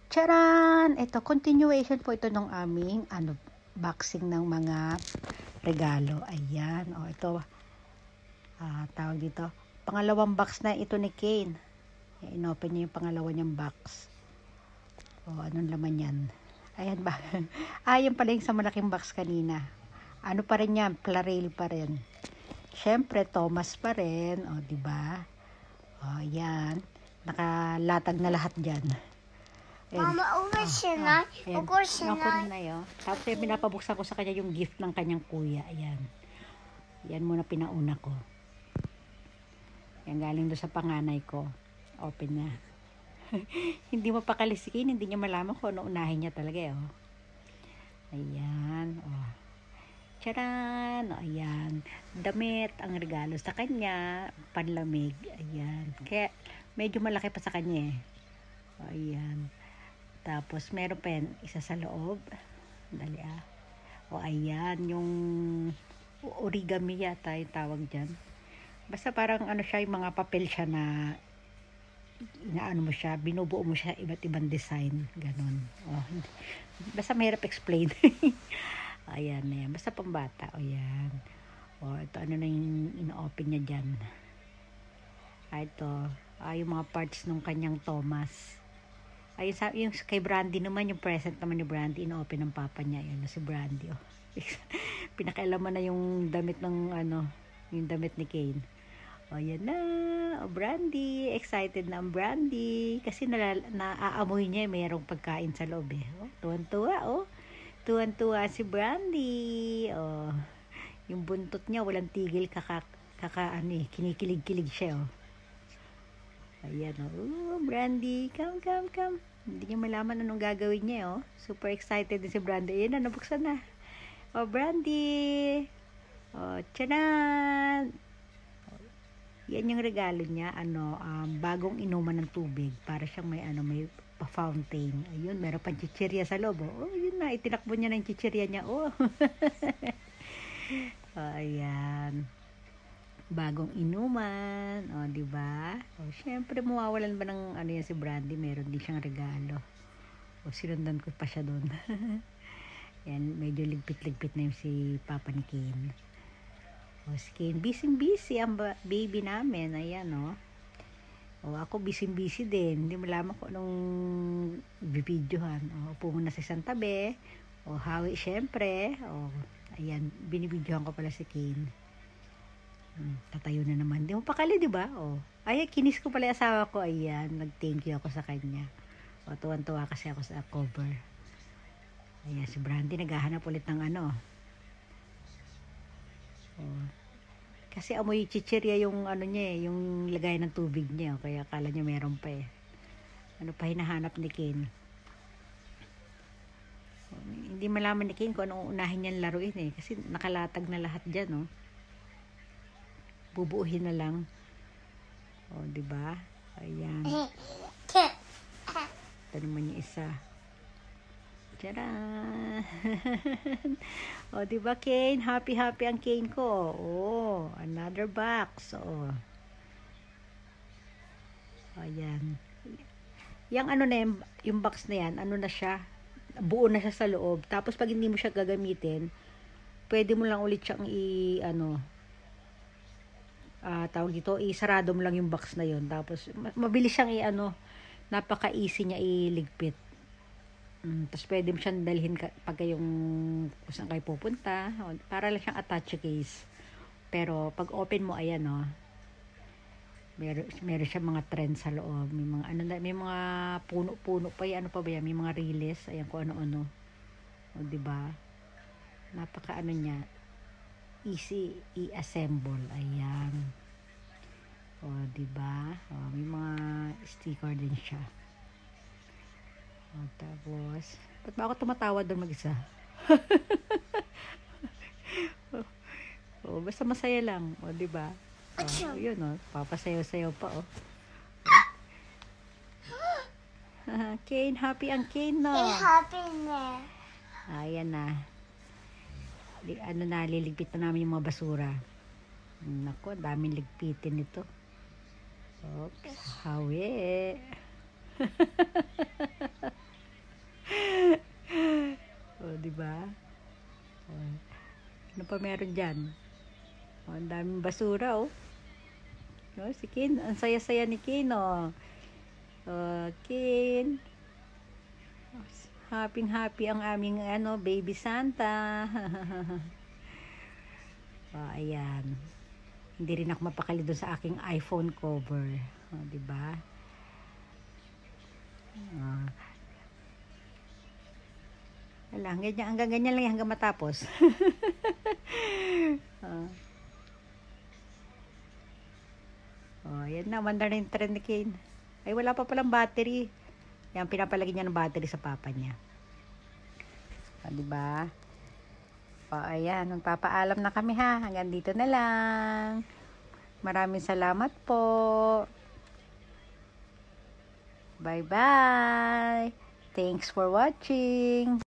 Charan! Ito, continuation po ito ng aming boxing ng mga regalo. Ayan. O, ito. Tawag dito. Pangalawang box na ito ni Kane. Inopen niya yung pangalawa niyang box. O, anong laman yan? Ayan ba? Yan pala yung sa malaking box kanina. Ano pa rin yan? Plarail pa rin. Siyempre, Thomas pa rin. O, diba? O, yan. Nakalatag na lahat dyan. Mama, uwas siya na. Uwas siya na. Tapos pinapabuksan ko sa kanya yung gift ng kanyang kuya. Ayan. Yan muna pinauna ko. Yan galing doon sa panganay ko. Open na. Hindi mo pakalisikin. Hindi niya malaman kung ano unahin niya talaga. Oh. Ayan. Oh. Charan! O, ayan. Damit ang regalo sa kanya. Panlamig. Ayan. Kaya medyo malaki pa sa kanya eh. O, ayan. Tapos, meron pa yan, isa sa loob. Dali O, ayan, yung origami yata yung tawag dyan. Basta parang ano siya, yung mga papel siya na inaano mo siya, binubuo mo siya, iba't ibang design. Ganon. O, basta mahirap explain. Ayan, ayan. Basta pambata. O, yan. O, ito, ano na yung ino-open niya dyan. Ito. Yung mga parts ng kanyang Thomas. Yung kay Brandy naman, yung present naman ni Brandy, ino-open ng papa niya. Yun, si Brandy, oh. Pinakailaman na yung damit ng, yung damit ni Kane. O, yan na. O, Brandy. Excited na ang Brandy. Kasi naaamoy niya, mayroong pagkain sa loob, eh. O, tuwan-tuwa, oh. Tuwan-tuwa si Brandy. O, yung buntot niya, walang tigil, kinikilig-kilig siya, oh. Ayan, oh, Brandy, come. Hindi niya malaman anong gagawin niya, oh. Super excited din si Brandy. Ayan na, nabuksan na. Oh, Brandy. Oh, tiyanan. Yan yung regalo niya, bagong inuman ng tubig. Para siyang may fountain. Ayun, meron pang chichirya sa loob, oh. Oh, yun na, itinakbo niya na yung chichirya niya, oh. Oh, ayan. Bagong inuman, o, diba? O, syempre, mawawalan ba ng yan si Brandy? Meron din siyang regalo. O, sinundan ko pa siya doon. Yan, medyo ligpit-ligpit na yung si Papa ni Kane. O, si Kane, busy ang baby namin. Ayan, o. O, ako busy din. Hindi mo lamang ko anong bibidyohan. O, upo muna sa isang tabi. O, hawi, syempre. O, ayan, binibidyohan ko pala si Kane. Tatayo na naman. Di mo pakali, di ba? Oh. Ay, kinis ko pala yung asawa ko. Ayan, nag-thank you ako sa kanya. O, tuwan-tuwa kasi ako sa cover. Ayan, si Brandy naghahanap ulit ng Oh. Kasi amoy chichirya yung niya eh, yung lagay ng tubig niya. Kaya akala niya meron pa eh. Ano pa hinahanap ni Kane? Hindi malaman ni Kane kung anong unahin niyang laruin eh. Kasi nakalatag na lahat dyan, oh. Bubuuhin na lang. O, diba? Ayan. Ito naman yung isa. Tcharan! O, diba, Kane? Happy ang Kane ko. Oh, another box. Oh. Ayan. Yung yung box na yan, na siya? Buo na siya sa loob. Tapos, pag hindi mo siya gagamitin, pwede mo lang ulit siyang tawag dito, isarado mo lang yung box na yon. Tapos, mabilis siyang napaka-easy niya iligpit. Tapos, pwede mo siyang dalhin pagka yung kung saan kayo pupunta. Para lang siyang attach case. Pero, pag open mo, ayan, meron siyang mga trend sa loob. May mga puno-puno pa yan. Ano pa ba yan? May mga riles. Ayan, kung ano-ano. O, diba? Napaka niya. Easy i-assemble. Ayan. O, diba? O, may mga sticker din siya. O, tapos, ba't ba ako tumatawa doon mag-isa? O, basta masaya lang. O, diba? O, yun, o. Papasayaw-sayaw pa, o. Kane, happy ang Kane, no? Happy na. Ayan na. Liligpit na namin yung mga basura. Naku, daming ligpitin nito. Oops, hawi. pa meron dyan? Oh, ang daming basura, oh. Oh, si Kin. Ang saya-saya ni Kin, oh. Oh, Kin. Happy ang aming, baby Santa. Oh, ayan. Hindi rin ako mapakali doon sa aking iPhone cover. Oh, diba? Oh. Wala, hanggang ganyan lang yan, hanggang matapos. Yan na, wanda na yung trend ni Kane. Ay, wala pa palang battery. Yan, pinapalagay niya ng battery sa papa niya. Diba? Ayan, magpapaalam na kami ha. Hanggang dito na lang. Maraming salamat po. Bye-bye. Thanks for watching.